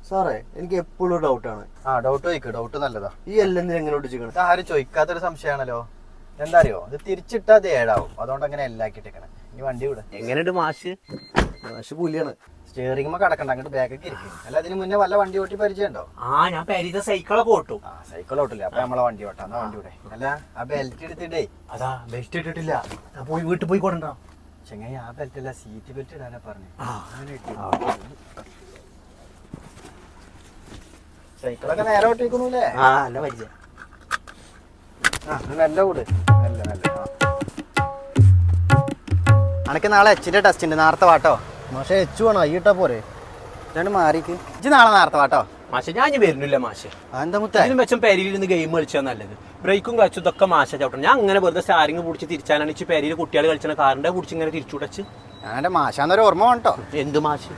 സാറേ എനിക്ക് എപ്പോഴും ഡൗട്ടാണ്. ഡൗട്ട് ചോദിക്കും, ഡൗട്ട് നല്ലതാ. ഈ എല്ലാം എങ്ങനെ ഒട്ടിച്ചിരിക്കണം? ഇത് ആരും ചോദിക്കാത്തൊരു സംശയമാണല്ലോ. എന്താ അറിയോ, ഇത് തിരിച്ചിട്ടാ അത് ഏഴാവും. അതുകൊണ്ട് അങ്ങനെ എല്ലാക്കിട്ടിരിക്കണേ. ഇനി വണ്ടി വിട്. എങ്ങനെയുണ്ട് മാഷ്? മാഷ് പുലിയാണ്. സ്റ്റിയറിംഗ് കടക്കണ്ട, അങ്ങോട്ട് ബാക്കൊക്കെ ഇരിക്കും. അല്ല അതിന് മുന്നേ വല്ല വണ്ടി ഓട്ടി പരിചയമുണ്ടോ? ഞാൻ പെരീത്തെ സൈക്കിളൊക്കെ ഓട്ടും. സൈക്കിൾ ഓട്ടില്ല, അപ്പൊ നമ്മളെ വണ്ടി ഓട്ടാ. എന്നാ വണ്ടി വിടേ. അല്ല ആ ബെൽറ്റ് എടുത്തിട്ടേ. അതാ ബെൽറ്റ് ഇട്ടിട്ടില്ല, പോയി വീട്ടിൽ പോയി കൊണ്ടോ. ചെങ്ങായി ആ ബെൽറ്റ് അല്ല, സീറ്റ് ബെൽറ്റ് ഇടാനാ പറഞ്ഞു. സൈക്കിളൊക്കെ നേരെ ഓട്ടിക്കണല്ലേ? നല്ല പരിചയം. നല്ല കൂട്, നല്ല നല്ല. അനക്ക് നാളെ എച്ചിന്റെ ടെസ്റ്റ് ഉണ്ട്, നേരത്തെ വാട്ടോ. മാഷെ എച്ച് വേണോ? അയ്യിട്ടാ പോരെ? രണ്ട് മാറിക്ക്. ഇജ്ജ് നാളെ നേരത്തെ വാട്ടോ. മാഷെ ഞാൻ വരുന്നില്ല മാഷെ. എന്താ മുത്ത അതിനും വെച്ചും പെരിയിലിരുന്ന് ഗെയിം കളിച്ചാൽ നല്ലത്. ബ്രേക്കും ക്ലച്ചും ഇതൊക്കെ മാഷ ചവിട്ടണം. ഞാൻ അങ്ങനെ വെറുതെ സ്റ്റാരിങ് പിടിച്ച് തിരിച്ചാലാണ് പെരിയിൽ കുട്ടികൾ കളിച്ചാൽ കാറിന്റെ പിടിച്ച് ഇങ്ങനെ തിരിച്ചുടച്ച്. ഞാൻ എന്റെ മാഷാന്നൊരു ഓർമ്മ വേണം കേട്ടോ. എന്ത് മാഷ്?